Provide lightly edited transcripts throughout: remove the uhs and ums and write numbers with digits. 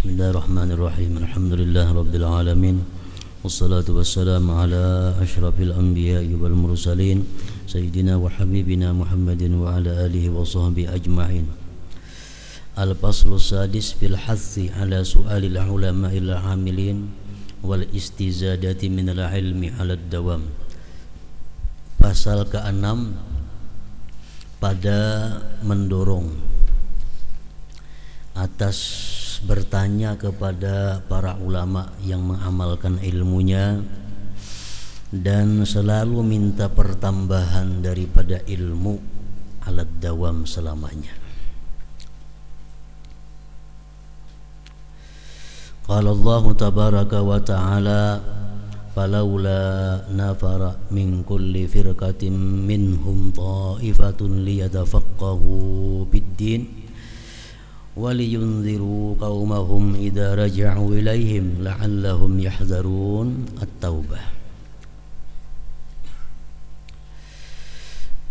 Bismillahirrahmanirrahim. Alhamdulillahirabbil alamin. Wassalatu wassalamu ala asyrafil anbiya'i wal mursalin sayyidina wa habibina Muhammadin wa ala alihi wa sahbihi ajma'in. Al-faslu sadis fil hathi ala su'alil ulama'il amilin wal istizadati minal ilmi ala dawam. Pasal ke-6 pada mendorong atas bertanya kepada para ulama yang mengamalkan ilmunya dan selalu minta pertambahan daripada ilmu alat dawam selamanya. Qala Allah tabaraka wa ta'ala falaula nafara min kulli firqatin minhum ta'ifatun liyatafaqahu bid-din waliyunziru qaumahum idza raja'u ilaihim la'allahum yahzarun. At-Taubah.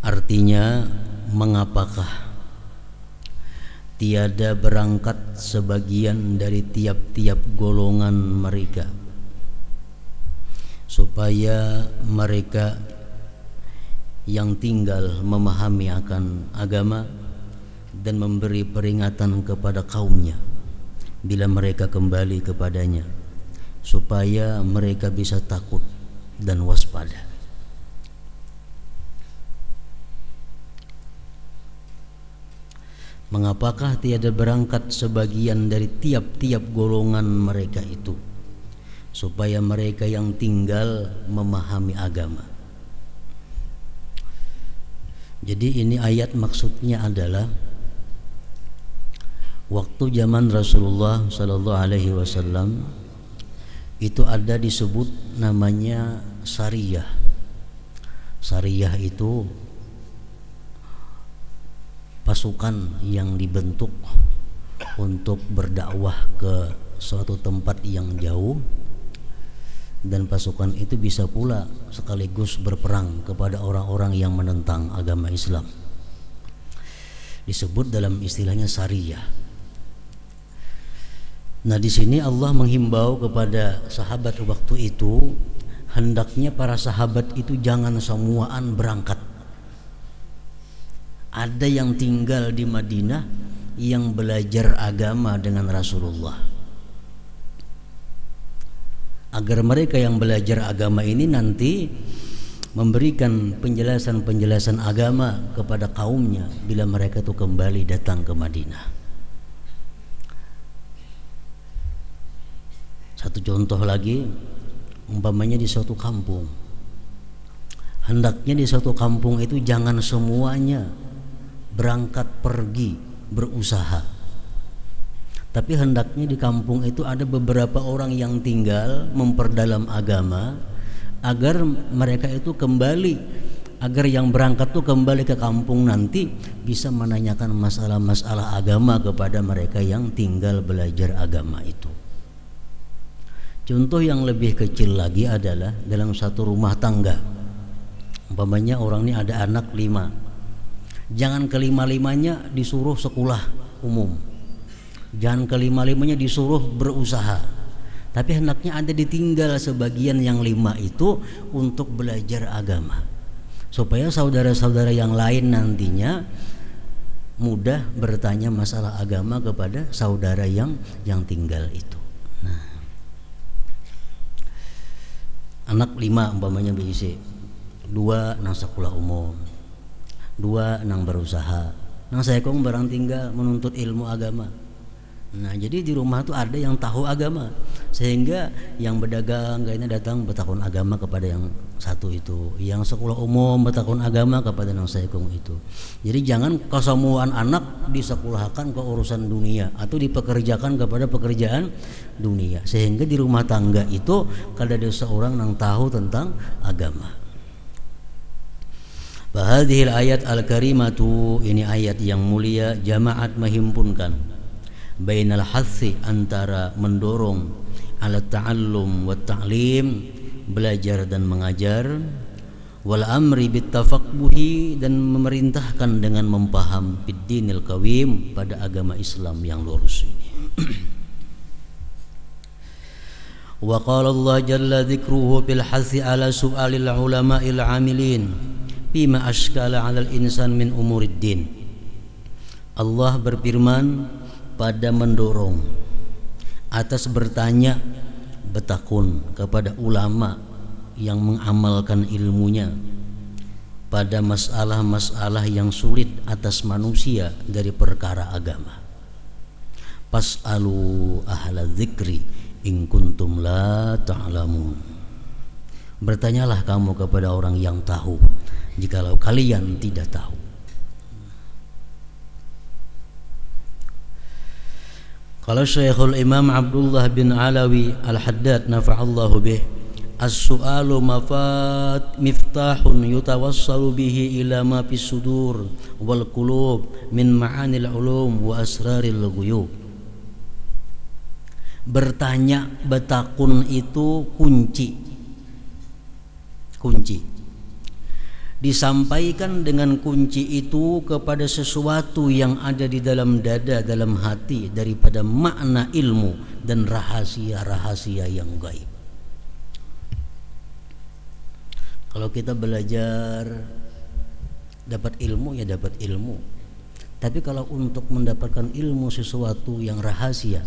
Artinya, mengapakah tiada berangkat sebagian dari tiap-tiap golongan mereka supaya mereka yang tinggal memahami akan agama dan memberi peringatan kepada kaumnya bila mereka kembali kepadanya supaya mereka bisa takut dan waspada. Mengapakah tiada berangkat sebagian dari tiap-tiap golongan mereka itu supaya mereka yang tinggal memahami agama. Jadi ini ayat maksudnya adalah waktu zaman Rasulullah sallallahu alaihi wasallam itu ada disebut namanya Sariyah. Sariyah itu pasukan yang dibentuk untuk berdakwah ke suatu tempat yang jauh, dan pasukan itu bisa pula sekaligus berperang kepada orang-orang yang menentang agama Islam. Disebut dalam istilahnya Sariyah. Nah, di sini Allah menghimbau kepada sahabat waktu itu, hendaknya para sahabat itu jangan semuaan berangkat. Ada yang tinggal di Madinah yang belajar agama dengan Rasulullah, agar mereka yang belajar agama ini nanti memberikan penjelasan-penjelasan agama kepada kaumnya bila mereka itu kembali datang ke Madinah. Satu contoh lagi, umpamanya di suatu kampung, hendaknya di suatu kampung itu jangan semuanya berangkat pergi berusaha, tapi hendaknya di kampung itu ada beberapa orang yang tinggal memperdalam agama agar mereka itu kembali, agar yang berangkat itu kembali ke kampung nanti bisa menanyakan masalah-masalah agama kepada mereka yang tinggal belajar agama itu. Contoh yang lebih kecil lagi adalah dalam satu rumah tangga. Umpamanya orang ini ada anak 5. Jangan kelima-limanya disuruh sekolah umum, jangan kelima-limanya disuruh berusaha, tapi hendaknya ada ditinggal sebagian yang 5 itu untuk belajar agama, supaya saudara-saudara yang lain nantinya mudah bertanya masalah agama kepada saudara yang tinggal itu. Nah, anak 5 umpamanya berisi 2 nang sekolah umum, 2 nang berusaha, nang saya kong barang tinggal menuntut ilmu agama. Nah, jadi di rumah tuh ada yang tahu agama, sehingga yang berdagang kayaknya datang bertakun agama kepada yang satu itu, yang sekolah umum bertakun agama kepada nang saya kong itu. Jadi jangan kesemuaan anak disekolahkan ke urusan dunia atau dipekerjakan kepada pekerjaan dunia, sehingga di rumah tangga itu kada ada seorang yang tahu tentang agama. Bahadhil ayat al-karimatu, ini ayat yang mulia, jamaat menghimpunkan bainal hathi, antara mendorong, ala ta'allum wa ta'lim, belajar dan mengajar, wal amri bit tafaqquhi, dan memerintahkan dengan mempaham, bid dinil qawim, pada agama Islam yang lurus ini. Wa qala Allah jalla dzikruhu bil hathi ala su'alil ulama'il 'amilin bima ashkala 'alal insan min umuriddin. Allah berfirman pada mendorong atas bertanya betakun kepada ulama yang mengamalkan ilmunya pada masalah-masalah yang sulit atas manusia dari perkara agama. Pas'alu ahla dzikri in kuntum la ta'lamun. Bertanyalah kamu kepada orang yang tahu jikalau kalian tidak tahu. Kalau Syekhul Imam Abdullah bin Alawi Al-Haddad nafa'allahu bih, as-su'alu miftahun yutawassalu bihi ila ma fis sudur wal qulub min ma'anil ulum wa asraril ghuyub. Bertanya betakun itu kunci. Disampaikan dengan kunci itu kepada sesuatu yang ada di dalam dada, dalam hati, daripada makna ilmu dan rahasia-rahasia yang gaib. Kalau kita belajar dapat ilmu, ya dapat ilmu. Tapi kalau untuk mendapatkan ilmu sesuatu yang rahasia,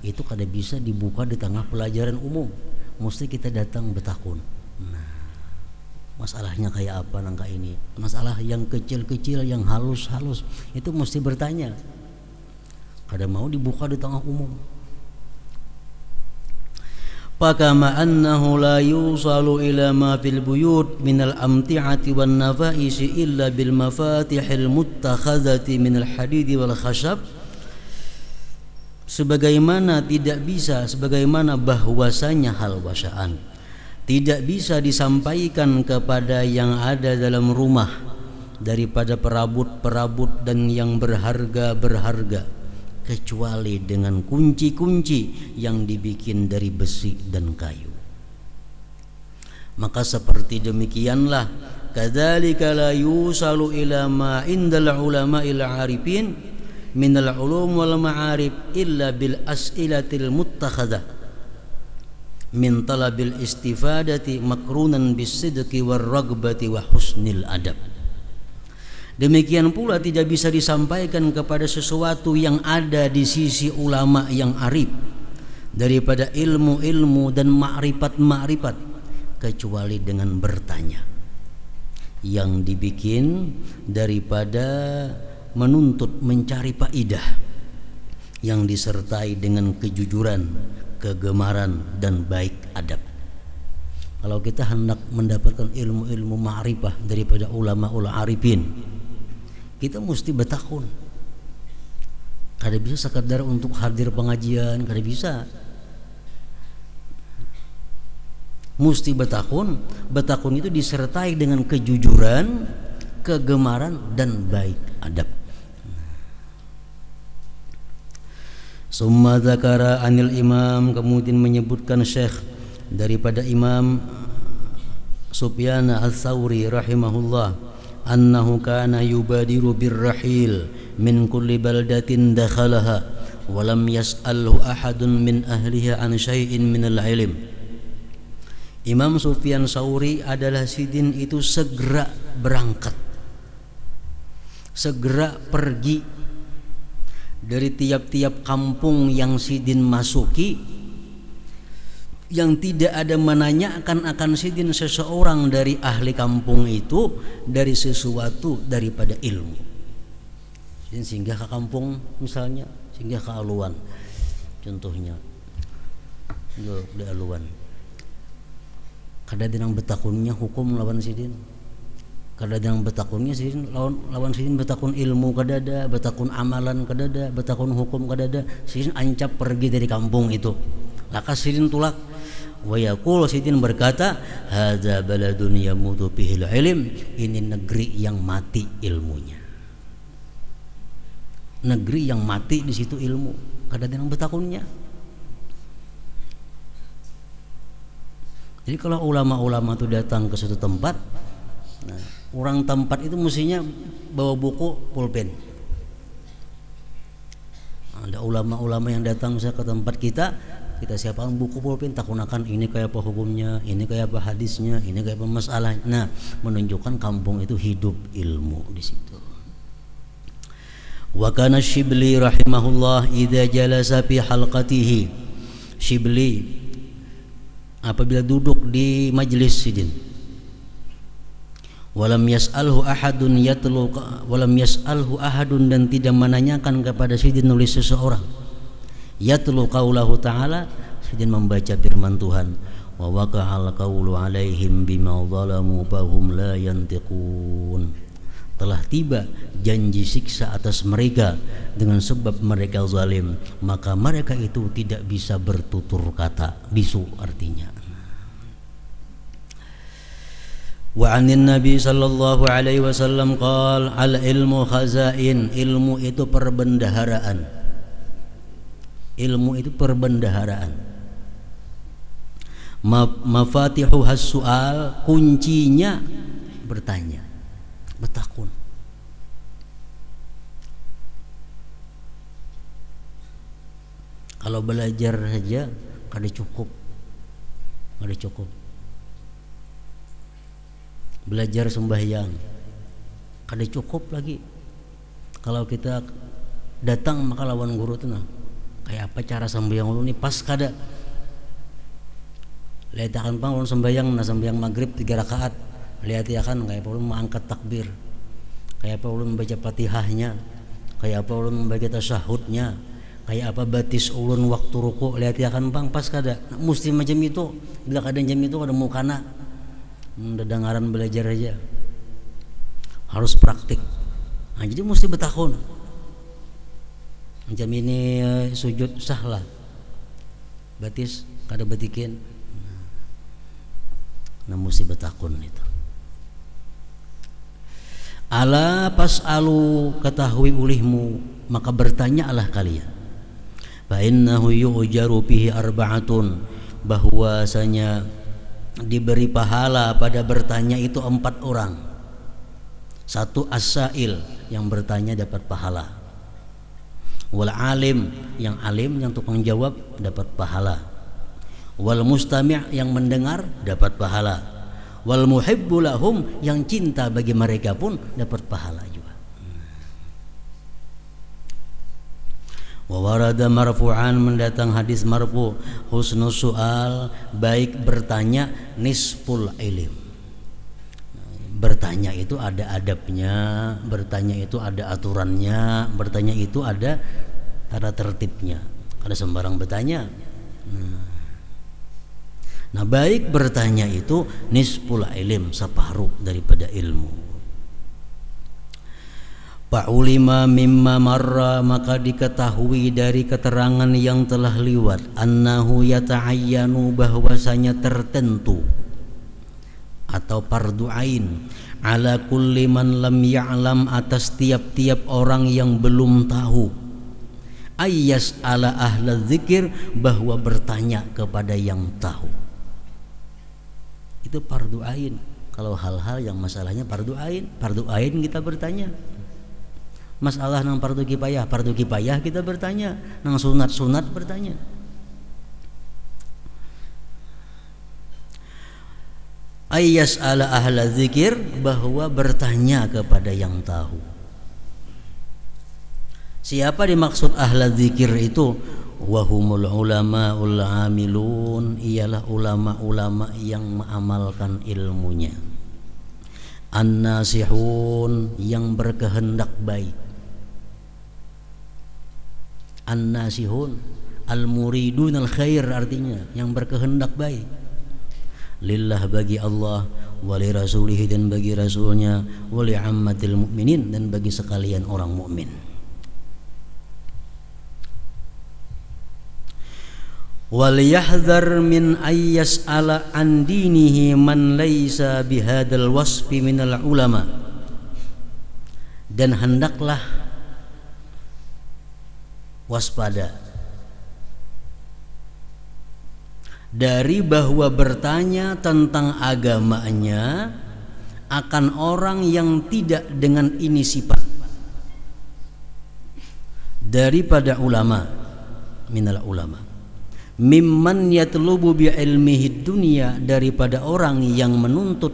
itu kada bisa dibuka di tengah pelajaran umum. Mesti kita datang betakun. Nah, masalahnya kayak apa nangka ini? Masalah yang kecil-kecil, yang halus-halus, itu mesti bertanya. Kada mau dibuka di tengah umum. Fakama annahu la yusalu ila ma fil buyut minal amti'ati wan nafaisi illa bil mafatihil muttakhadzati minal hadidi wal khashab. Sebagaimana bahwasanya hal wasaan tidak bisa disampaikan kepada yang ada dalam rumah daripada perabot-perabot dan yang berharga kecuali dengan kunci-kunci yang dibikin dari besi dan kayu. Maka seperti demikianlah kadzalika la yusalu ila ma indal ulama'il 'arifin minal ulum wal ma'arif illa bil as'ilatil muttakhadah min talabil istifadati makrunan bis sidqi war ragbati wa husnil adab. Demikian pula tidak bisa disampaikan kepada sesuatu yang ada di sisi ulama yang arif daripada ilmu-ilmu dan ma'rifat-ma'rifat kecuali dengan bertanya yang dibikin daripada menuntut mencari faidah yang disertai dengan kejujuran, kegemaran dan baik adab. Kalau kita hendak mendapatkan ilmu-ilmu ma'rifah daripada ulama-ulama arifin, kita mesti betakun. Kada bisa sekadar untuk hadir pengajian, kada bisa. Mesti betakun. Betakun itu disertai dengan kejujuran, kegemaran dan baik adab. Summa dzakara anil imam, kemudian menyebutkan syekh daripada Imam Sufyan Ats-Tsauri rahimahullah, annahu kana yubadiru birrahil min kulli baldatin dakhalaha wa lam yas'alhu ahadun min ahliha an syai'in minal ilm. Imam Sufyan Tsauri adalah sidin itu segera berangkat, segera pergi dari tiap-tiap kampung yang sidin masuki, yang tidak ada menanyakan akan sidin seseorang dari ahli kampung itu dari sesuatu daripada ilmu. Sidin singgah ke kampung misalnya, singgah ke Aluan contohnya, di Aluan kada dinang betakunnya hukum lawan sidin, kada dinang betakunnya sidin lawan sidin betakun ilmu kada ada, betakun amalan kada ada, betakun hukum kada ada. Sidin ancap pergi dari kampung itu. Laka sidin tulak wa yaqul, sidin berkata, hadza baladun yamutu fihil ilm, ini negeri yang mati ilmunya, negeri yang mati di situ ilmu, kada dinang betakunnya. Jadi kalau ulama-ulama itu datang ke suatu tempat, nah, orang tempat itu mestinya bawa buku pulpen. Ada ulama-ulama yang datang misalnya ke tempat kita, kita siapkan buku pulpen, tak gunakan ini kayak apa hukumnya, ini kayak apa hadisnya, ini kayak apa masalahnya. Nah, menunjukkan kampung itu hidup ilmu di situ. Wa kana Shibli rahimahullah idza jalasa fi halqatihi. Shibli apabila duduk di majelis sidin, walam yas'alhu ahadun yatlu, walam yas'alhu ahadun, dan tidak menanyakan kepada sidin nulis seseorang, yatlu qaulahu ta'ala, sidin membaca firman Tuhan, wa waqa'al qawlu alaihim bima zalamu fahum la yantiqun, telah tiba janji siksa atas mereka dengan sebab mereka zalim, maka mereka itu tidak bisa bertutur kata, bisu artinya. Wa 'anin Nabi sallallahu alaihi wasallam qala al ilmu khazain, ilmu itu perbendaharaan. Ilmu itu perbendaharaan. Mafatihu has-su'al, kuncinya bertanya, bertakun. Kalau belajar saja kada cukup, kada cukup. Belajar sembahyang kada cukup lagi. Kalau kita datang maka lawan guru tuh, nah kayak apa cara sembahyang lu nih pas kada. Lihat akan pang ulun sembahyang, nah sembahyang maghrib 3 rakaat, lihat ya kan kayak apa ulun mengangkat takbir, kayak apa ulun membaca Fatihahnya, kayak apa ulun membaca tasyahudnya, kayak apa batis ulun waktu ruku, lihat ya kan pang pas kada. Nah, mesti macam itu. Bila kada jam itu ada mukana dengaran belajar aja, harus praktik. Nah, jadi mesti bertakun. Macam ini sujud sah lah, batis kada betikin. Nah, mesti bertakun itu. Ala pas'alu, ketahui ulihmu, maka bertanyalah kalian. Fa innahu yu'jaru bihi arba'atun, bahwasanya diberi pahala pada bertanya itu 4 orang. 1 as-sa'il, yang bertanya dapat pahala. Wal alim, yang alim, yang tukang jawab dapat pahala. Wal mustami', yang mendengar dapat pahala. Wal muhibbu lahum, yang cinta bagi mereka pun dapat pahala juga. Wa warada marfu'an, mendatang hadis marfu', husnul su'al, baik bertanya nisful ilm. Bertanya itu ada adabnya, bertanya itu ada aturannya, bertanya itu ada tata tertibnya. Ada sembarang bertanya. Nah, baik bertanya itu nisful ilm, separuh daripada ilmu. Fa'ulima mimma marra, maka diketahui dari keterangan yang telah liwat, annahu yata'ayyanu, bahwasanya tertentu atau fardu ain, ala kulli man lam ya'lam, atas tiap-tiap orang yang belum tahu, ayyas ala ahla dzikir, bahwa bertanya kepada yang tahu. Itu fardu ain. Kalau hal-hal yang masalahnya fardu ain kita bertanya. Masalah nang fardu kifayah kita bertanya, nang sunat bertanya. Ayyas ala ahla dzikir, bahwa bertanya kepada yang tahu. Siapa dimaksud ahla dzikir itu? Wahumul ulama'ul amilun, ialah ulama-ulama yang mengamalkan ilmunya. An-nasihun, yang berkehendak baik. An-nasihun, al-muridun al-khair, artinya yang berkehendak baik. Lillah, bagi Allah, wali rasulihi, dan bagi rasulnya, wali ammatil mu'minin, dan bagi sekalian orang mukmin. Wal yahdhar min ayyas ala an dinihi man laysa bihadal wasfi minal ulama, dan hendaklah waspada dari bahwa bertanya tentang agamanya akan orang yang tidak dengan ini sifat daripada ulama, minal ulama. mimman yatlubu bi ilmihi dunya, daripada orang yang menuntut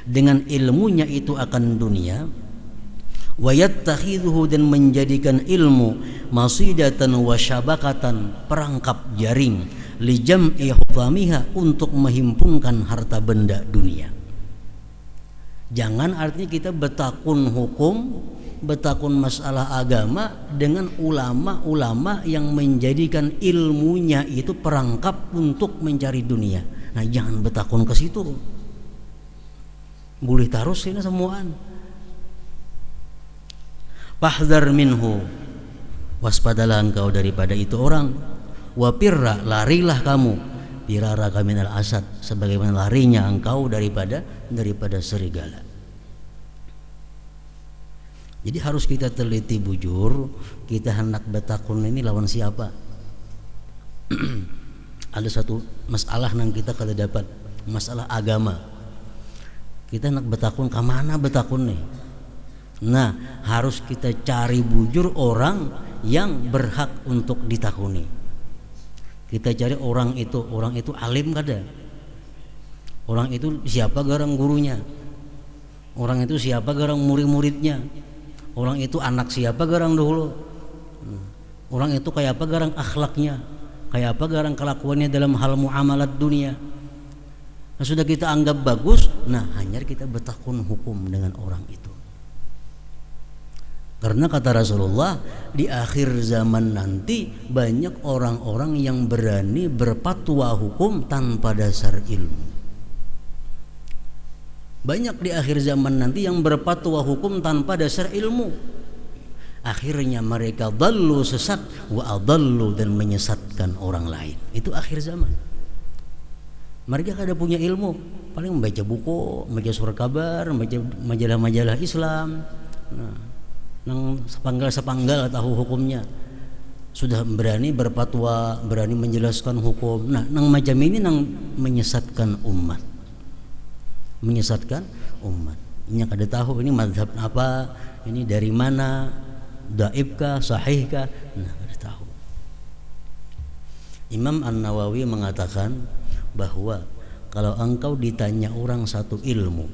dengan ilmunya itu akan dunia, wa yattakhidhuhu, dan menjadikan ilmu masidatan wa syabakatan, perangkap jaring, li jam'i hutamiha, untuk menghimpunkan harta benda dunia. Jangan artinya kita betakun hukum, betakun masalah agama dengan ulama-ulama yang menjadikan ilmunya itu perangkap untuk mencari dunia. Nah, jangan betakun ke situ. Boleh tarus ini semuaan. Fahdhar minhu, waspadalah engkau daripada itu orang. Wa pirra, larilah kamu, pirara minal asad, sebagaimana larinya engkau daripada serigala. Jadi harus kita teliti bujur, kita hendak betakun ini lawan siapa. Ada satu masalah yang kita kada dapat, masalah agama. Kita hendak betakun, kemana betakun nih? Nah, harus kita cari bujur orang yang berhak untuk ditakuni. Kita cari orang itu alim kada? Orang itu siapa garang gurunya? Orang itu siapa garang murid-muridnya? Orang itu anak siapa garang dahulu? Orang itu kayak apa garang akhlaknya? Kayak apa garang kelakuannya dalam hal muamalat dunia? Nah, sudah kita anggap bagus, nah hanya kita betakun hukum dengan orang itu. Karena kata Rasulullah, di akhir zaman nanti banyak orang-orang yang berani berfatwa hukum tanpa dasar ilmu. Banyak di akhir zaman nanti yang berfatwa hukum tanpa dasar ilmu. Akhirnya mereka dallu, sesat, wa adallu, dan menyesatkan orang lain. Itu akhir zaman. Mereka kada punya ilmu, paling membaca buku, membaca surat kabar, membaca majalah-majalah Islam. Nah, nang sepanggal tahu hukumnya. Sudah berani berfatwa, berani menjelaskan hukum. Nah, nang macam ini nang menyesatkan umat. Menyesatkan umat. Ini kada tahu ini mazhab apa, ini dari mana, dhaifkah, sahihkah, nah kada tahu. Imam An-Nawawi mengatakan bahwa kalau engkau ditanya orang satu ilmu,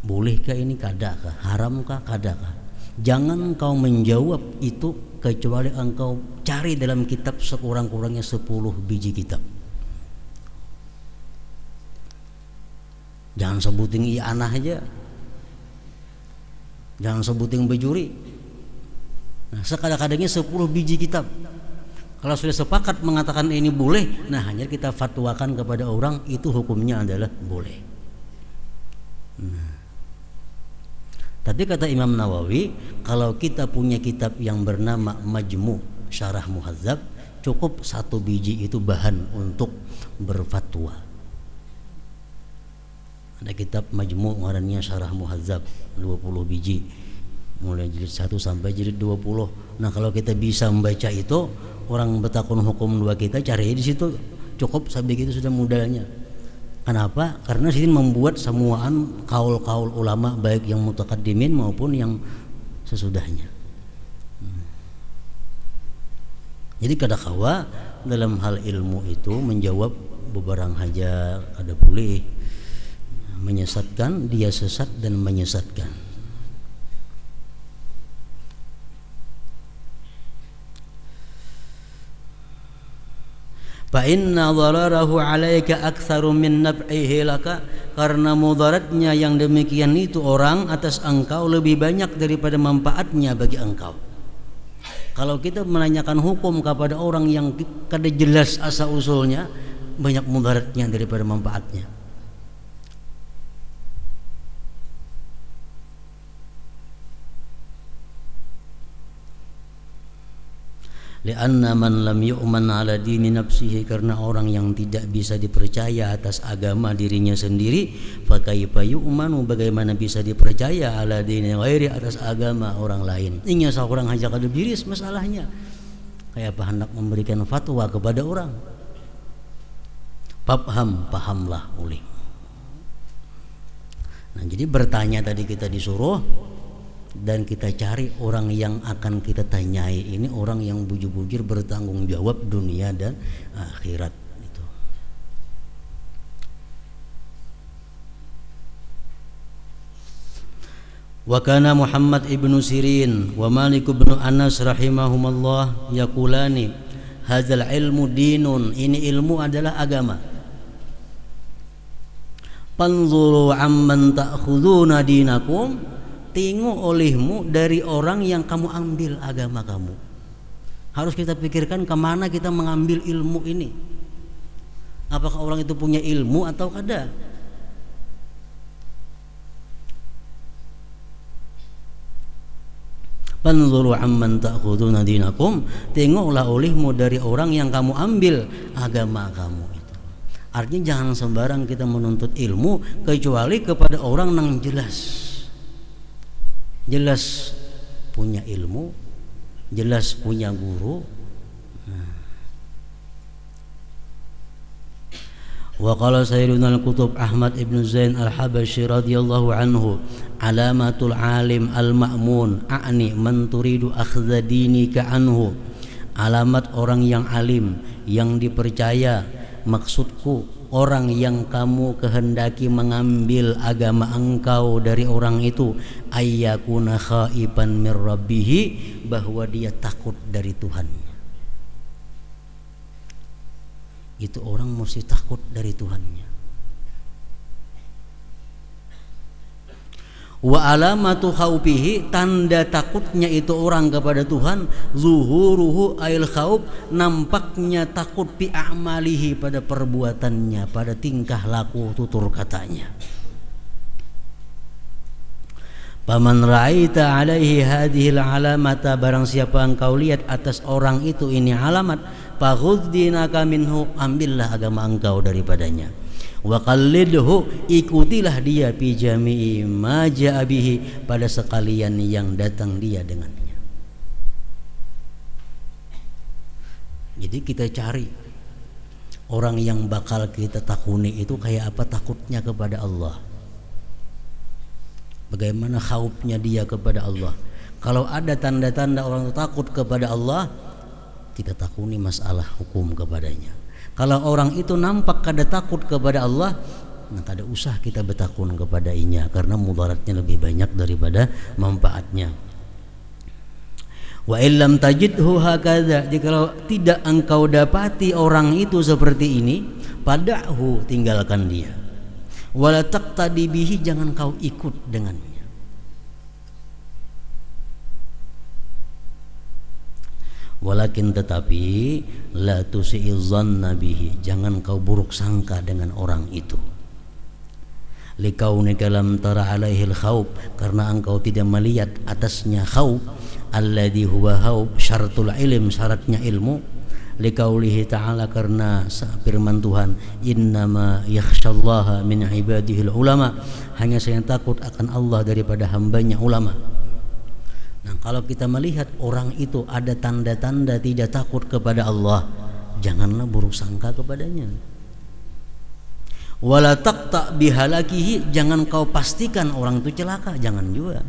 bolehkah ini, kadakah, haramkah, kadakah, jangan engkau menjawab itu kecuali engkau cari dalam kitab sekurang-kurangnya 10 biji kitab. Jangan sebutin iya anah aja, jangan sebutin bejuri. Nah, sekadang-kadangnya 10 biji kitab. Kalau sudah sepakat mengatakan ini boleh, nah hanya kita fatwakan kepada orang itu hukumnya adalah boleh. Nah, tapi kata Imam Nawawi, kalau kita punya kitab yang bernama Majmu' Syarah Muhadzab, cukup 1 biji itu bahan untuk berfatwa. Ada kitab Majmu' ngarannya Syarah Muhadzab, 20 biji, mulai jilid 1 sampai jilid 20. Nah, kalau kita bisa membaca itu, orang betakun hukum 2 kita cari di situ, cukup sampai gitu sudah modalnya. Kenapa? Karena sini membuat semuaan kaul-kaul ulama, baik yang mutaqaddimin maupun yang sesudahnya. Jadi kadakawa dalam hal ilmu itu menjawab beberang haja ada boleh, menyesatkan, dia sesat dan menyesatkan. Fa inna dhararahu 'alaika aktsaru min naf'ihi laka, karena mudaratnya yang demikian itu orang atas engkau lebih banyak daripada manfaatnya bagi engkau. Kalau kita menanyakan hukum kepada orang yang kada jelas asal usulnya, banyak mudaratnya daripada manfaatnya. Lianna man lam yu'man ala dini nafsihi, karena orang yang tidak bisa dipercaya atas agama dirinya sendiri, fa kaifa yu'manu, bagaimana bisa dipercaya ala dini ghairi, atas agama orang lain. Ini seorang hanya kada biris masalahnya, kayak apa hendak memberikan fatwa kepada orang. Faham, pahamlah oleh. Nah, jadi bertanya tadi kita disuruh, dan kita cari orang yang akan kita tanyai ini orang yang bujur-bujur bertanggung jawab dunia dan akhirat itu. Wa kana Muhammad ibnu Sirin wa Malik ibnu Anas rahimahumallah yaqulani hadzal ilmu dinun, ini ilmu adalah agama. Panzuru amman ta'khuduna dinakum, tengok olehmu dari orang yang kamu ambil agama kamu. Harus kita pikirkan kemana kita mengambil ilmu ini. Apakah orang itu punya ilmu atau kada? Panzuru amman ta'khuduna dinakum, tengoklah olehmu dari orang yang kamu ambil agama kamu. Artinya jangan sembarang kita menuntut ilmu kecuali kepada orang yang jelas punya ilmu, jelas punya guru. Wa qala Sayyiduna al-Qutb Ahmad ibn Zain al-Habashi radhiyallahu anhu, alamatul alim al-ma'mun a'ni man turidu akhdha dinika anhu. Alamat orang yang alim, yang dipercaya, maksudku orang yang kamu kehendaki mengambil agama engkau dari orang itu, ayyakuna khaiban mir rabbihi, bahwa dia takut dari Tuhannya. Itu orang mesti takut dari Tuhannya. Wa alamatu khaufihi, tanda takutnya itu orang kepada Tuhan, zuhuruhu ail khauf, nampaknya takut fi a'malihi, pada perbuatannya, pada tingkah laku tutur katanya. Paman ra'aita alaihi hadhihi alamata, barang siapa engkau lihat atas orang itu ini alamat, fakhudh dinaka minhu, ambillah agama engkau daripadanya. Wa qallidhu, ikutilah dia fi jami'i ma ja'a bihi, pada sekalian yang datang dia dengannya. Jadi kita cari orang yang bakal kita takuni itu kayak apa takutnya kepada Allah, bagaimana khaufnya dia kepada Allah. Kalau ada tanda-tanda orang takut kepada Allah, kita takuni masalah hukum kepadanya. Kalau orang itu nampak kada takut kepada Allah, nah kada usah kita bertakun kepadanya, karena mudaratnya lebih banyak daripada manfaatnya. Wa illam tajidhu hakadha, jikalau tidak engkau dapati orang itu seperti ini, pada'hu, tinggalkan dia. Wala taqtadi bihi, jangan kau ikut dengannya. Walakin, tetapi, la tusi'izzanna bihi, jangan kau buruk sangka dengan orang itu. Likaunika lam tara alaihil khauf, karena engkau tidak melihat atasnya khauf, alladhi huwa khauf syaratul ilm, syaratnya ilmu. Likaulihi ta'ala, karena firman Tuhan, innama yakhsyallaha min ibadihil ulama, hanya saya takut akan Allah daripada hambanya ulama. Nah, kalau kita melihat orang itu ada tanda-tanda tidak takut kepada Allah, janganlah buruk sangka kepadanya. Wala taqta bihalakihi, jangan kau pastikan orang itu celaka, jangan juga.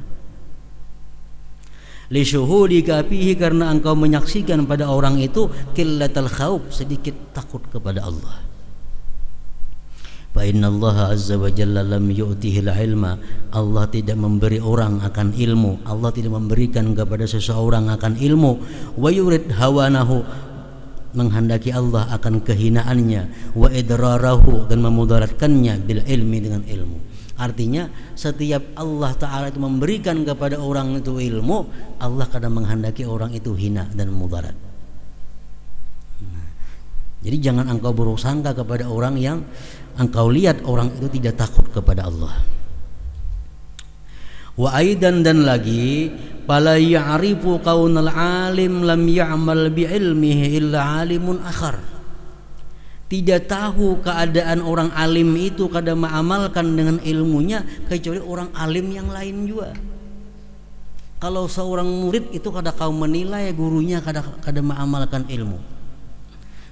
Li syuhudika fihi, karena engkau menyaksikan pada orang itu qillatal khauf, sedikit takut kepada Allah. Fa innallaha azza wa jalla lam yu'tihil ilma, Allah tidak memberi orang akan ilmu, Allah tidak memberikan kepada seseorang akan ilmu. Wa yurid hawanahu, menghendaki Allah akan kehinaannya. Wa idrarahu, dan memudaratkannya bil ilmi, dengan ilmu. Artinya setiap Allah Ta'ala itu memberikan kepada orang itu ilmu, Allah kadang menghendaki orang itu hina dan mudarat. Jadi jangan engkau buruk sangka kepada orang yang engkau lihat orang itu tidak takut kepada Allah. Wa aidan, dan lagi, fala ya'rifu qaunal alim lam ya'mal bi ilmihi illa alimun akhar. Tidak tahu keadaan orang alim itu kada mengamalkan dengan ilmunya kecuali orang alim yang lain juga. Kalau seorang murid itu kada kau menilai gurunya kada mengamalkan ilmu.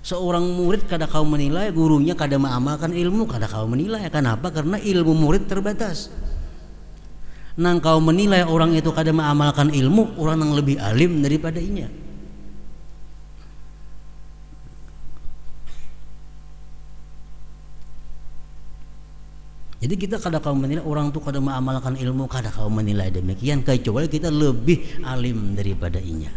Seorang murid kada kau menilai gurunya kada mengamalkan ilmu, kada kau menilai. Kenapa? Karena ilmu murid terbatas. Nang kau menilai orang itu kada mengamalkan ilmu, orang yang lebih alim daripada inya. Jadi kita kada kau menilai orang itu kada mengamalkan ilmu, kada kau menilai demikian, kecuali kita lebih alim daripada inya,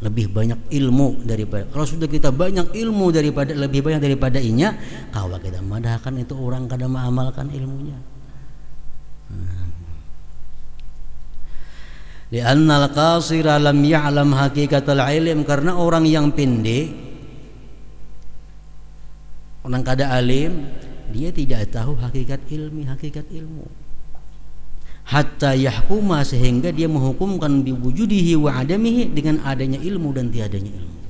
lebih banyak ilmu daripada. Kalau sudah kita banyak ilmu daripada, lebih banyak daripada inya, kau kita madahkan itu orang kada mengamalkan ilmunya. Li'anna al-qasira lam ya'lam hakikatal ilm, karena orang yang pendek, orang kada alim, dia tidak tahu hakikat ilmu. Hatta yahkuma, sehingga dia menghukumkan biwujudihi wa adamihi, dengan adanya ilmu dan tiadanya ilmu.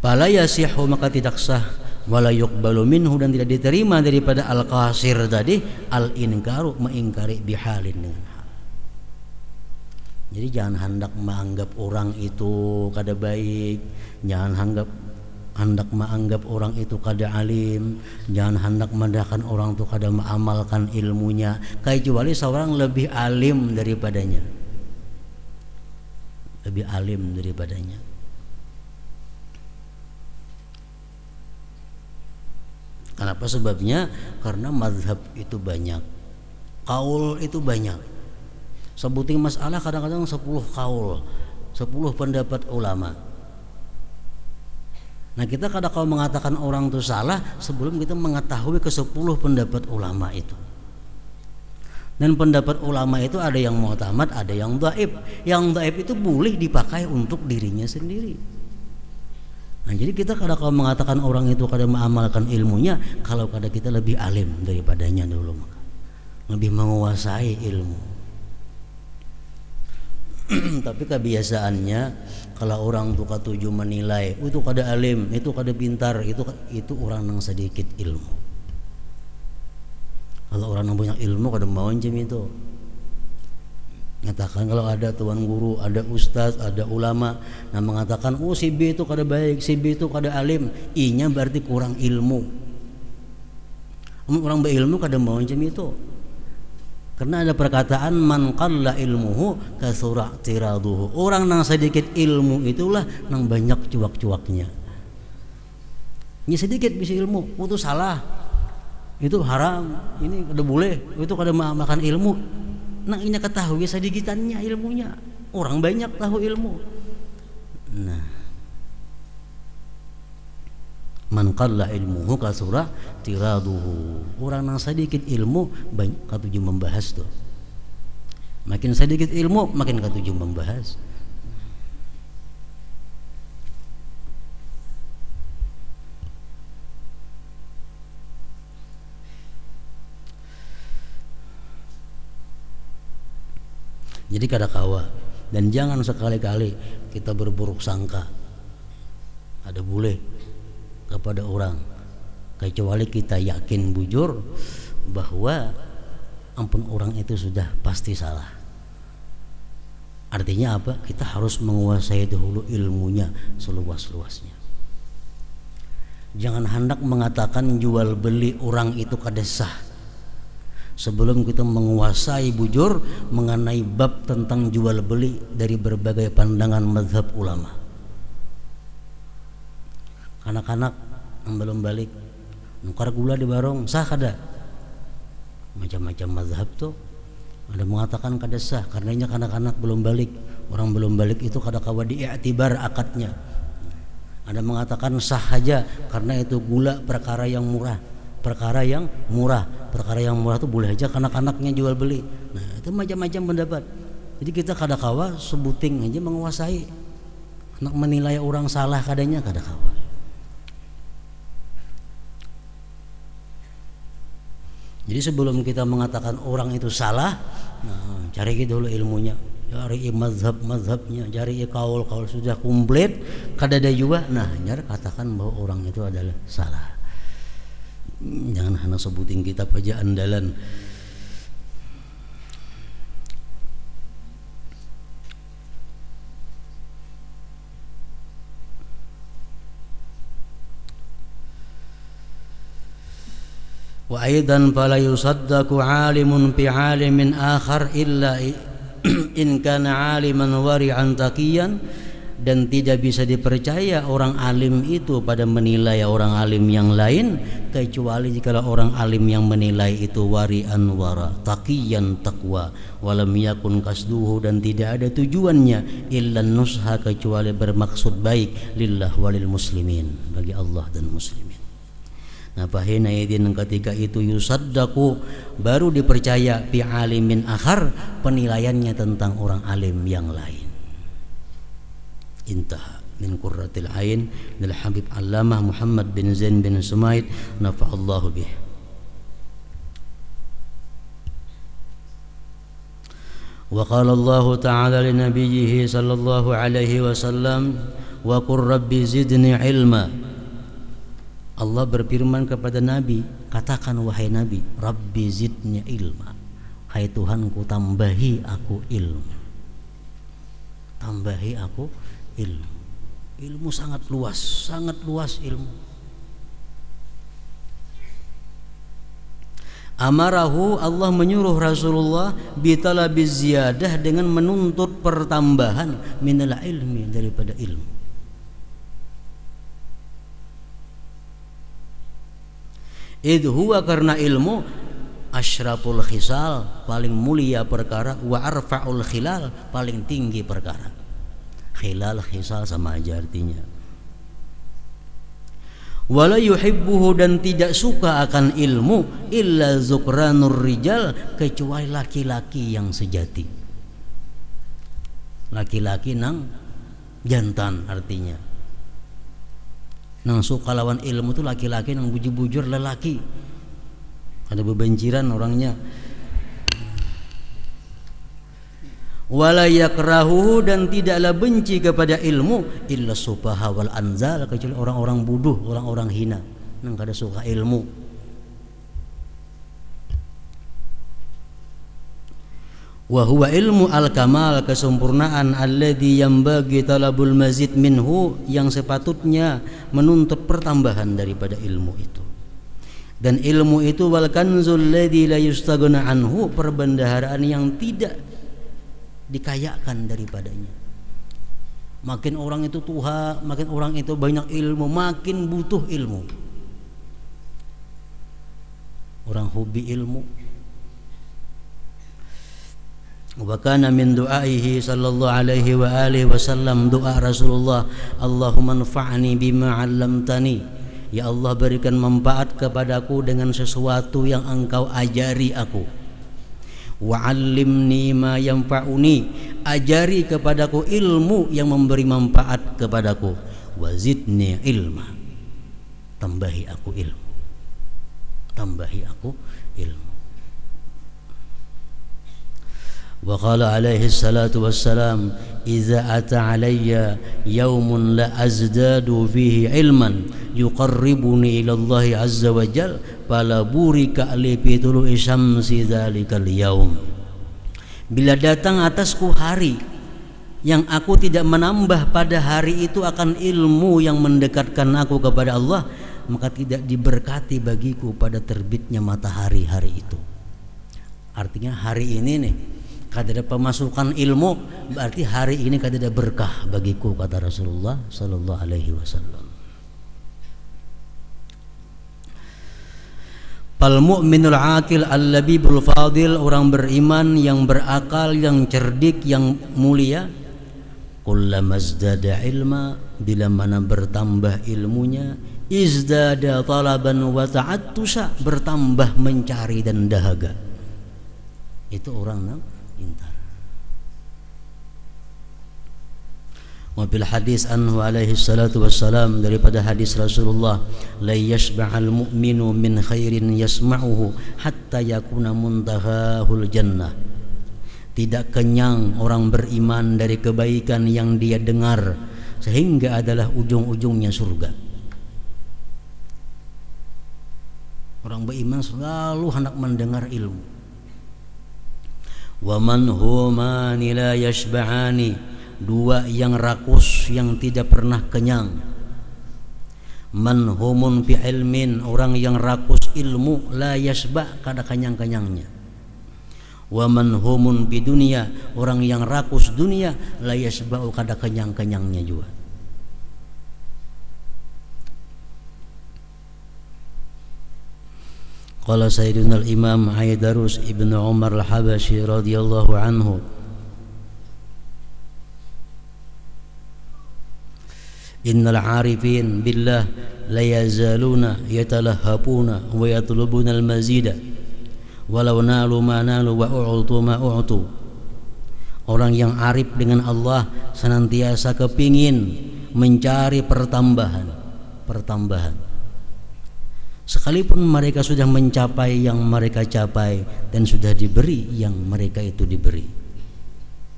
Fala yasihu, maka tidak sah, wala yuqbalu minhu, dan tidak diterima daripada al-qasir tadi, al-inkaru, mengingkari bihalin, dengan hal. Jadi jangan hendak menganggap orang itu kada baik, jangan hendak menganggap orang itu kada alim, jangan hendak mendahkan orang itu kada mengamalkan ilmunya, kecuali seorang lebih alim daripadanya, lebih alim daripadanya. Kenapa sebabnya? Karena mazhab itu banyak, kaul itu banyak. Sebuting masalah kadang-kadang 10 kaul, 10 pendapat ulama. Nah, kita kada kau mengatakan orang itu salah sebelum kita mengetahui ke-10 pendapat ulama itu. Dan pendapat ulama itu ada yang mu'tamad, ada yang dhaif. Yang dhaif itu boleh dipakai untuk dirinya sendiri. Nah, jadi kita kada kau mengatakan orang itu kada mengamalkan ilmunya kalau kada kita lebih alim daripadanya dulu, maka lebih menguasai ilmu. Tapi kebiasaannya kalau orang tuh katuju menilai itu kada alim, itu kada pintar, itu orang yang sedikit ilmu. Kalau orang yang banyak ilmu kada mau macam itu. Mengatakan kalau ada tuan guru, ada ustaz, ada ulama, nah mengatakan oh si B itu kada baik, si B itu kada alim, inya berarti kurang ilmu. Orang berilmu kada mau macam itu. Karena ada perkataan man qalla ilmuhu kasura tiraduhu. Orang nang sedikit ilmu itulah nang banyak cuak-cuaknya. Ini sedikit bisa ilmu, itu salah, itu haram, ini kada boleh, itu kada makan ilmu. Nang ini ketahui sedikitannya ilmunya. Orang banyak tahu ilmu. Nah, man qalla ilmuhu kasura tiraduhu. Orang yang sedikit ilmu banyak katuju membahas tuh. Makin sedikit ilmu makin katuju membahas. Jadi kada kawa, dan jangan sekali-kali kita berburuk sangka, ada boleh kepada orang, kecuali kita yakin bujur bahwa ampun orang itu sudah pasti salah. Artinya apa? Kita harus menguasai dahulu ilmunya seluas-luasnya. Jangan hendak mengatakan jual beli orang itu kada sah sebelum kita menguasai bujur mengenai bab tentang jual beli dari berbagai pandangan mazhab ulama. Anak-anak yang belum balik nukar gula di barong sah kada? Macam-macam mazhab tuh. Ada mengatakan kada sah karenanya anak-anak belum balik. Orang belum balik itu kada kawa diiktibar akadnya. Ada mengatakan sah saja karena itu gula perkara yang murah. Perkara yang murah itu boleh aja kanak-kanaknya jual beli. Nah, itu macam-macam pendapat. Jadi kita kada kawa sebuting aja menguasai. Nak menilai orang salah kadanya kada kawa. Jadi sebelum kita mengatakan orang itu salah, nah, cari dulu ilmunya, cari mazhabnya, cari kaul sudah komplit, kada ada juga, nah nyar katakan bahwa orang itu adalah salah. Jangan hanya sebutin kitab aja andalan. Wa aidan fala yusaddaqu 'alimun bi 'alimin akhar illa in kana 'aliman wari'an taqiyan, dan tidak bisa dipercaya orang alim itu pada menilai orang alim yang lain kecuali jika orang alim yang menilai itu wari'an wara, taqiyan taqwa, walam yakun kasduhu, dan tidak ada tujuannya illa nusha kecuali bermaksud baik lillah walil muslimin, bagi Allah dan muslimin. Nah, fahina idin ketika itu yusaddaqu, baru dipercaya bi alimin akhar, penilaiannya tentang orang alim yang lain. Intaha min qurratil ain lil Habib Allamah Muhammad bin Zain bin Sumaid nafa'allahu bih. Wa qala Allah ta'ala li nabiyhi sallallahu alaihi wasallam wa qur rabbi zidni ilma. Allah berfirman kepada Nabi, katakan wahai Nabi, Rabbi zidni ilma, hai Tuhanku tambahi aku ilmu. Tambahi aku ilmu. Ilmu sangat luas ilmu. Amarahu, Allah menyuruh Rasulullah bitalabiz ziyadah, dengan menuntut pertambahan minal ilmi, daripada ilmu. Idh huwa, karena ilmu, asyraful khisal, paling mulia perkara, wa arfa'ul khilal, paling tinggi perkara. Khilal khisal sama aja artinya. Wala yuhibbuhu, dan tidak suka akan ilmu, illa zukranur rijal, kecuali laki-laki yang sejati. Laki-laki nang jantan artinya. Nang suka lawan ilmu itu laki-laki, nang bujur-bujur lelaki. Ada bebenciran orangnya. Wala yakrahu, dan tidaklah benci kepada ilmu, illa sufaha wal anzal, kecuali orang-orang bodoh, orang-orang hina, nang kada suka ilmu. Wa huwa ilmu al-kamal, kesempurnaan, alladzi yambagi talabul mazid minhu, yang sepatutnya menuntut pertambahan daripada ilmu itu. Dan ilmu itu wal kanzul ladzi la yustaghna anhu, perbendaharaan yang tidak dikayakan daripadanya. Makin orang itu tuha, makin orang itu banyak ilmu, makin butuh ilmu. Orang hobi ilmu. Wa kana min du'aihi sallallahu alaihi wa alihi wasallam, doa Rasulullah, Allahumma anfa'ni bima 'allamtani, ya Allah berikan manfaat kepadaku dengan sesuatu yang Engkau ajari aku. Wa 'allimni ma yanfa'uni, ajari kepadaku ilmu yang memberi manfaat kepadaku. Wa zidni ilma, tambahi aku ilmu. Tambahi aku ilmu. Wa qala alaihi salatu wassalam, idza ata alayya yaumun la azdadu fihi ilman yuqarribuni ila Allah azza wa jal, fala burika li fi tulu'i syamsi dzalikal yaum. Bila datang atasku hari yang aku tidak menambah pada hari itu akan ilmu yang mendekatkan aku kepada Allah, maka tidak diberkati bagiku pada terbitnya matahari hari itu. Artinya hari ini nih kada ada pemasukan ilmu, berarti hari ini kada ada berkah bagiku, kata Rasulullah sallallahu alaihi wasallam. Fal mu'minul aqil al-labibul fadil, orang beriman yang berakal, yang cerdik, yang mulia. Kullama izdada ilma, bila mana bertambah ilmunya, izdada talaban wa ta'attusa, bertambah mencari dan dahaga. Itu orang pintar. Wa bil hadis anhu alaihi salatu wassalam, daripada hadis Rasulullah, la yashba'al mu'minu min khairin yasma'uhu hatta yakuna muntahahul jannah, tidak kenyang orang beriman dari kebaikan yang dia dengar sehingga adalah ujung-ujungnya surga. Orang beriman selalu hendak mendengar ilmu. Wa man humani la yashba'ani, dua yang rakus yang tidak pernah kenyang. manhumun fi ilmin, orang yang rakus ilmu, la yasba, kada kenyang-kenyangnya. Wa manhumun fi dunia, orang yang rakus dunia, la yasba, kada kenyang-kenyangnya juga. Qala Sayyiduna al-Imam Aidarus ibn Umar al-Habashi radhiyallahu anhu, innal arifin billah la yazaluna yatalahhapuna wa yatlubuna al-mazida walau nalu ma nalu wa u'tu ma u'tu. Orang yang arif dengan Allah senantiasa kepingin mencari pertambahan, sekalipun mereka sudah mencapai yang mereka capai dan sudah diberi yang mereka itu diberi,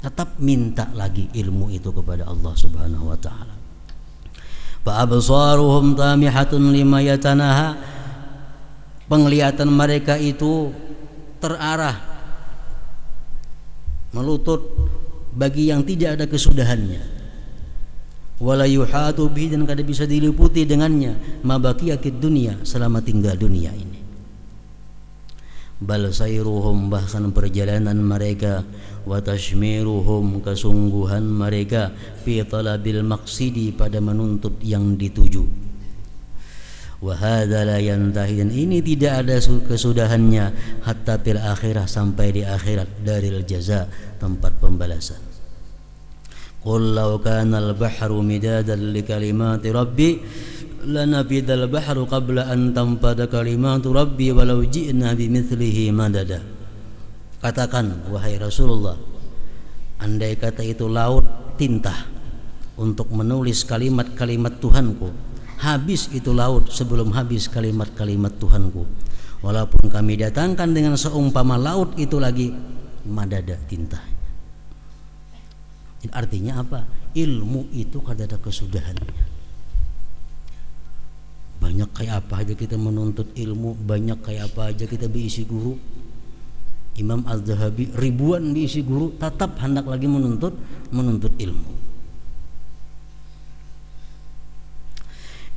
tetap minta lagi ilmu itu kepada Allah Subhanahu wa ta'ala. Fa absaruhum tamihatun lima yatanaha, penglihatan mereka itu terarah, melutut bagi yang tidak ada kesudahannya. Wala yuhatu bihi, dan kada bisa diliputi dengannya, mabaqiyatid dunia, selama tinggal dunia ini. Bal sayruhum, bahkan perjalanan mereka, wa tashmiruhum, kesungguhan mereka, fi talabil maqsidi, pada menuntut yang dituju. Wa hadza la yantahi, dan ini tidak ada kesudahannya, hatta fil akhirah, sampai di akhirat, daril jaza, tempat pembalasan. Qul law kana al-bahru midadan li kalimati rabbi lanafidal bahru qabla an tanfada kalimatu rabbi walau ji'na bimithlihi madada. Katakan wahai Rasulullah, andai kata itu laut tinta untuk menulis kalimat-kalimat Tuhanku, habis itu laut sebelum habis kalimat-kalimat Tuhanku, walaupun kami datangkan dengan seumpama laut itu lagi madada, tinta. Artinya apa? Ilmu itu kada ada kesudahannya. Banyak kayak apa aja kita menuntut ilmu, banyak kayak apa aja kita diisi guru. Imam Az-Zahabi ribuan diisi guru, tetap hendak lagi menuntut ilmu.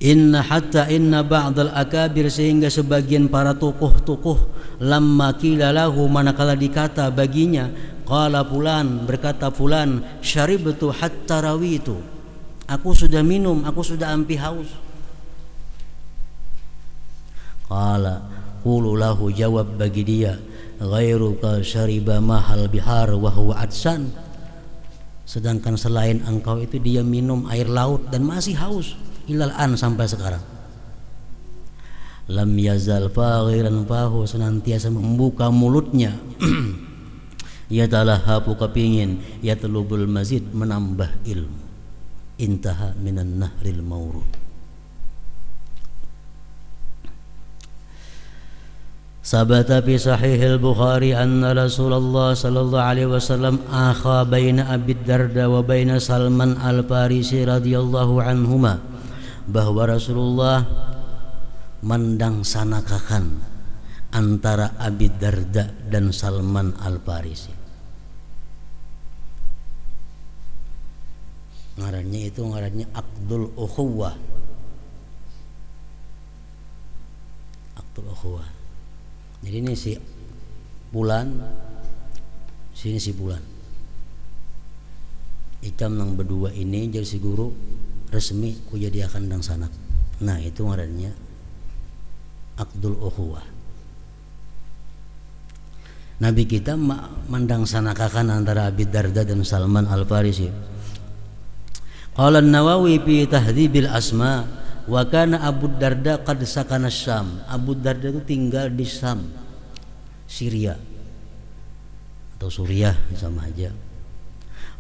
Inna ba'dal akabir, sehingga sebagian para tokoh-tokoh, lamma qila lahu, manakala dikata baginya, qala fulan, berkata fulan, syaribtu hatta rawitu, aku sudah minum, aku sudah ampi haus. Qala qulu lahu, jawab bagi dia, ghairuka syariba mahal bihar wa huwa adsan, sedangkan selain engkau itu dia minum air laut dan masih haus, ilal an, sampai sekarang. Lam yazal faghiran fahu, senantiasa membuka mulutnya, yatalahabu, kepingin, yatlubul mazid, menambah ilmu. Intaha minan nahril mawrud. Sabata fi sahih al-Bukhari anna Rasulullah sallallahu alaihi wasallam akha baina Abi Darda wa baina Salman al-Farisi radhiyallahu anhuma, bahwa Rasulullah mendangsanakan antara Abi Darda dan Salman al-Farisi. Ngarannya Aqdul Ukhuwah. Aqdul Ukhuwah. Jadi ini si Bulan, sini si Bulan. Ikam nang berdua ini jadi si guru resmi ku jadi akan dang sanak. Nah itu ngarannya Aqdul Ukhuwah. Nabi kita mendangsanakan antara Abi Darda dan Salman al-Farisi. Qala an-Nawawi fi Tahdhibil Asma, wa kana Abu Darda qad sakana Syam. Abu Darda itu tinggal di Syam, Syria atau Suriah, sama aja.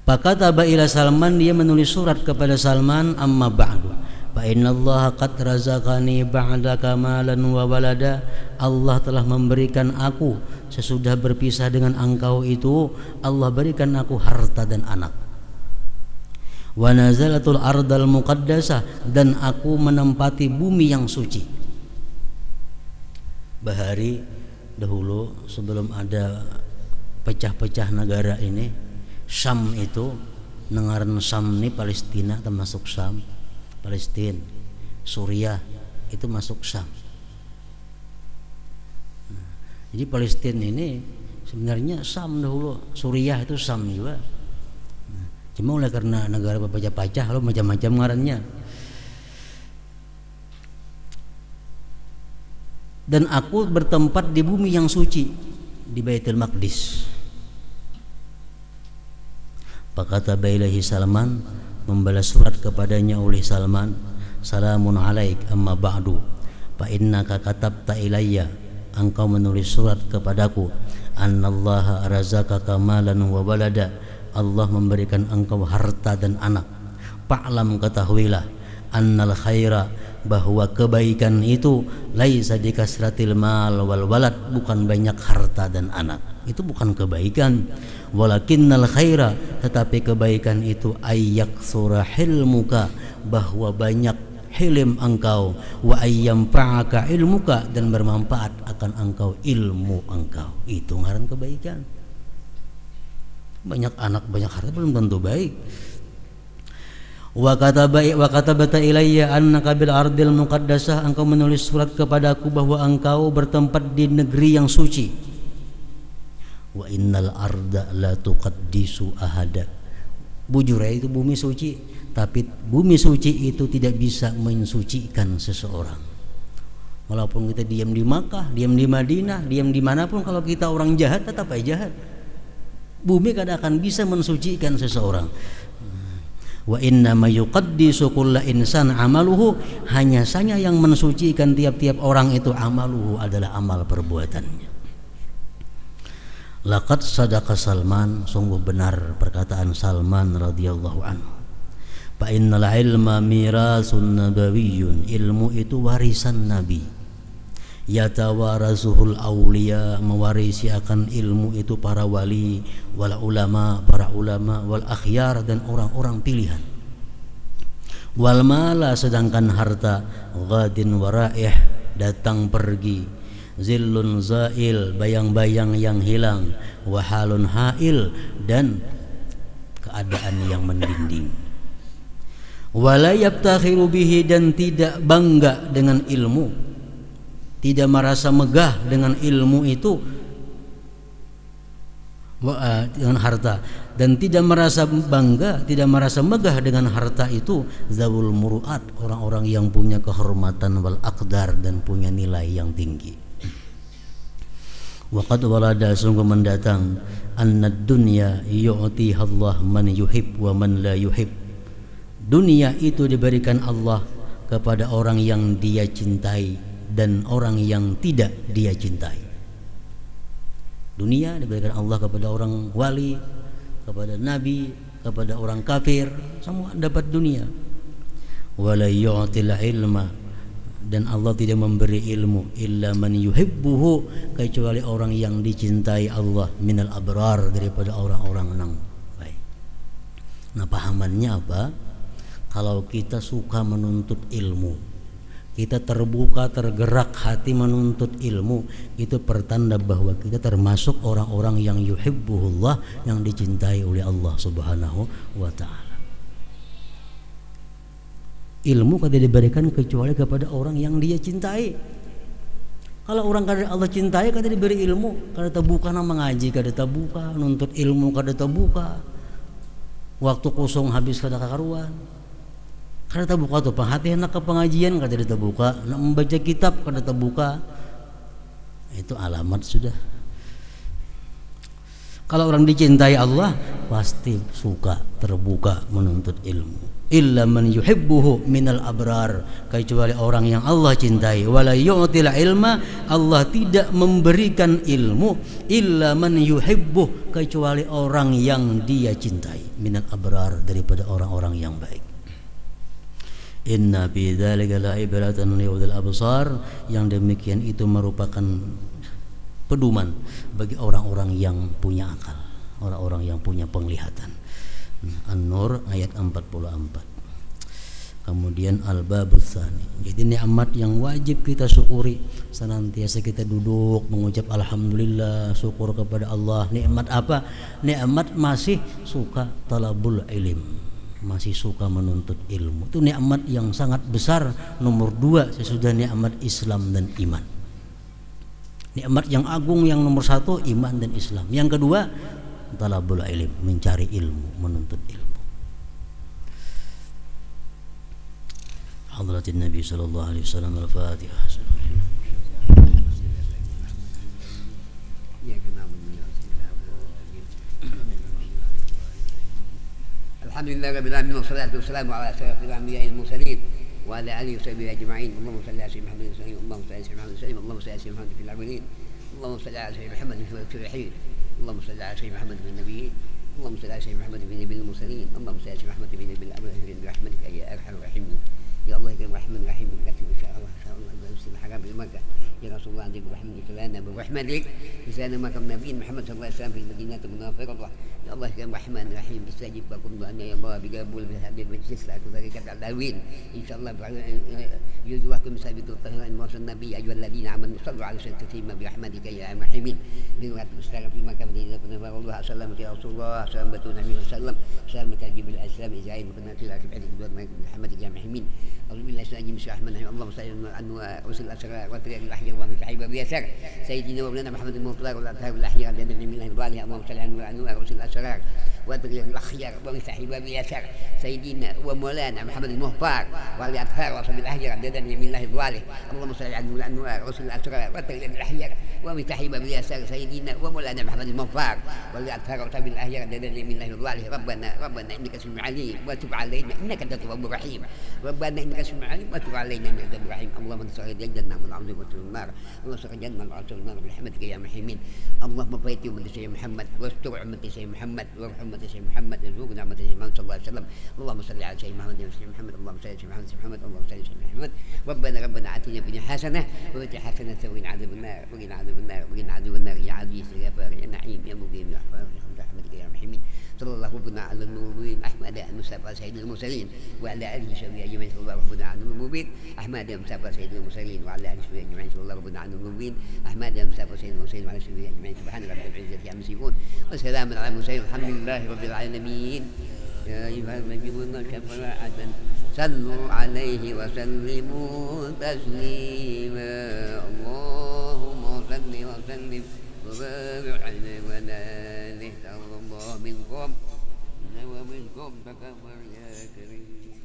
Fakataba ila Salman, dia menulis surat kepada Salman, amma ba'du fa innallaha qad razaqani ba'daka malan wa walada, Allah telah memberikan aku sesudah berpisah dengan engkau itu, Allah berikan aku harta dan anak. Wa nazalatul ardal muqaddasah, dan aku menempati bumi yang suci. Bahari dahulu sebelum ada pecah-pecah negara ini, Syam itu, nengaran Syam ini Palestina, termasuk Syam, Palestina. Suriah itu masuk Syam. Jadi Palestina ini sebenarnya Syam dahulu, Suriah itu Syam juga. Cuma oleh karena negara berpecah-pecah lalu macam-macam ngarannya. Dan aku bertempat di bumi yang suci, di Baitul Maqdis. Fakata ilaihi Salman, membalas surat kepadanya oleh Salman, salamun alaik amma ba'du fa innaka katabta ilayya, engkau menulis surat kepadaku, annallaha razaqaka malan wa walada, Allah memberikan engkau harta dan anak. Fa'lam, ketahuilah, annal khaira, bahwa kebaikan itu laisa dikasratil mal wal walad, bukan banyak harta dan anak, itu bukan kebaikan. Walakinnal khaira, tetapi kebaikan itu ayyaksura hilmuka, bahwa banyak hilim engkau, wa ayyamfa'aka ilmuka, dan bermanfaat akan engkau ilmu engkau, itu ngaran kebaikan. Banyak anak banyak harta belum tentu baik. Wa katabata ilayya annaka bil ardil muqaddasah, engkau menulis surat kepadaku bahwa engkau bertempat di negeri yang suci. Wa innal arda la tuqaddisu ahada, bujur itu bumi suci, tapi bumi suci itu tidak bisa mensucikan seseorang. Walaupun kita diam di Makkah, diam di Madinah, diam dimanapun, kalau kita orang jahat tetap aja jahat. Bumi kadang akan bisa mensucikan seseorang. Wa inna ma yuqaddisu kulla insan amaluhu, hanya saja yang mensucikan tiap-tiap orang itu amaluhu, adalah amal perbuatannya. Laqad sadaqa Salman, sungguh benar perkataan Salman radhiyallahu anhu. Fa innal ilma mirasun nabawiyyun, ilmu itu warisan Nabi. Yatawarasuhul auliya, mewarisi akan ilmu itu para wali, wal ulama, para ulama, wal akhyar, dan orang-orang pilihan. Wal mala, sedangkan harta, ghadin waraih, datang pergi, zillun zail, bayang-bayang yang hilang, wahalun hail, dan keadaan yang mendinding. Wala yabtakhiru bihi, dan tidak bangga dengan ilmu, tidak merasa megah dengan ilmu itu, dengan harta, dan tidak merasa bangga, tidak merasa megah dengan harta itu, zawul muru'at, orang-orang yang punya kehormatan, wal aqdar, dan punya nilai yang tinggi. Waqad walada, sungguh mendatang, annad dunya yu'tiha Allah man yuhib wa man la yuhib, dunia itu diberikan Allah kepada orang yang dia cintai dan orang yang tidak dia cintai. Dunia diberikan Allah kepada orang wali, kepada nabi, kepada orang kafir, semua dapat dunia. Wala yu'til ilma, dan Allah tidak memberi ilmu illa man yuhibbuhu, kecuali orang yang dicintai Allah, minal abrar, daripada orang-orang yang baik. Nah, pahamannya apa? Kalau kita suka menuntut ilmu, kita terbuka, tergerak hati menuntut ilmu, itu pertanda bahwa kita termasuk orang-orang yang yuhibbuhullah, yang dicintai oleh Allah Subhanahu wa ta'ala. Ilmu tidak diberikan kecuali kepada orang yang dia cintai. Kalau orang kada Allah cintai, kada diberi ilmu, kada terbuka nama mengaji, kada terbuka nuntut ilmu, kada terbuka. Waktu kosong habis kada karuan. Kada terbuka tuh, hati hendak ke pengajian kada terbuka, nak membaca kitab kada terbuka. Itu alamat sudah. Kalau orang dicintai Allah, pasti suka, terbuka menuntut ilmu. Illa man yuhibbuhu minal abrar, kecuali orang yang Allah cintai. Wala yu'til ilma, Allah tidak memberikan ilmu illa man yuhibbuh, kecuali orang yang dia cintai, minal abrar, daripada orang-orang yang baik. Inna fi dzalika la'ibratan liulil absar, yang demikian itu merupakan pedoman bagi orang-orang yang punya akal, orang-orang yang punya penglihatan. An-Nur ayat 44. Kemudian Al-Babul Tsani. Jadi nikmat yang wajib kita syukuri, senantiasa kita duduk mengucap alhamdulillah, syukur kepada Allah. Nikmat apa? Nikmat masih suka talabul ilm, masih suka menuntut ilmu. Itu nikmat yang sangat besar, nomor 2 sesudah nikmat Islam dan iman. Nikmat yang agung yang nomor 1 iman dan Islam. Yang kedua talabul ilm, mencari ilmu, menuntut ilmu. Hadratin Nabi sallallahu alaihi wasallam. Al-Fatihah. الحمد لله رب العالمين والصلاة والسلام على أشرف الأنبياء المرسلين وعلى آله وصحبه أجمعين. اللهم صل على سيدنا محمد وسلم. اللهم صل على سيدنا محمد وسلم. اللهم صل على سيدنا محمد في الأولين. اللهم صل على سيدنا محمد في الصالحين. اللهم صل على سيدنا محمد في النبيين. اللهم صل على سيدنا محمد في نبي المرسلين. اللهم صل على سيدنا محمد في نبي الأمرين برحمتك يا أرحم الراحمين. يا الله يا الرحمن الرحيم. إن شاء الله إن شاء الله بسم الحرام في مكة. يا رسول الله عندك برحمتك لنا برحمتك لسان مكة نبي محمد صلى الله عليه وسلم في المدينة المنورة. يا الله يا الرحمن الرحيم استجب لكم دعاءنا يا الله بقبول بهذه المجلس لا تذكر الداوين إن شاء الله يجزاكم سابق الطهر أن وصل النبي أيها الذين آمنوا صلوا على سيدنا تسليما برحمتك يا أرحم الراحمين. لنوات السلام في مكة مدينة منورة. الله سلامة يا رسول الله سلامة النبي صلى الله عليه وسلم سلامة جبريل الإسلام إزاي كنا في بعد محمد يا الراحمين. أعوذ بالله من الشيطان الرجيم. اللهم صل على رسول الأسرار وطريق الأحياء ومن صحيح بيسر سيدنا ومولانا محمد المطلق والأطهار والأحياء الذين من الله الظالم. اللهم صل على رسول الأسرار وطريق الأخيار ومن صحيح بيسر سيدنا ومولانا محمد المختار والأطهار وصحب الأحياء الذين من الله الظالم. اللهم صل على رسول الأسرار وطريق الأحياء ومن صحيح بيسر سيدنا ومولانا محمد المختار والأطهار وصحب الأحياء الذين من الله الظالم. ربنا إنك سميع عليم وتب علينا إنك أنت التواب الرحيم. ربنا إنك سميع عليم وتب علينا إنك أنت التواب الرحيم. اللهم انصر الجنة من العظيم وتر النار. وانصر الجنة من العظيم والنار برحمتك يا محمين. اللهم بيت أمتي سيدنا محمد واستر أمتي سيدنا محمد وارحم أمتي سيدنا محمد وارزقنا أمتي سيدنا محمد صلى الله عليه وسلم. اللهم صل على سيدنا محمد وسيدنا محمد. اللهم صل على سيدنا محمد اللهم صل على سيدنا محمد. ربنا آتنا في حسنة وفي حسنة وقنا عذاب النار وقنا عذاب النار وقنا عذاب النار يا عزيز يا بارئ يا نعيم يا مقيم يا رحمتك يا محمد. صلى الله ربنا على المؤمنين أحمد المصطفى سيد المرسلين وعلى آله وصحبه أجمعين. صلى الله ربنا على المؤمنين أحمد المصطفى سيد المرسلين وعلى آله وصحبه أجمعين. صلى الله ربنا على المؤمنين أحمد المصطفى سيد المرسلين وعلى آله وصحبه أجمعين. سبحان ربك رب العزة عما يصفون وسلام على المرسلين والحمد لله رب العالمين. يا أيها المؤمنون شفاعة صلوا عليه وسلموا تسليما. اللهم صل وسلم وبارك عليه وعلى آله. الله منكم ومنكم تكبر يا كريم.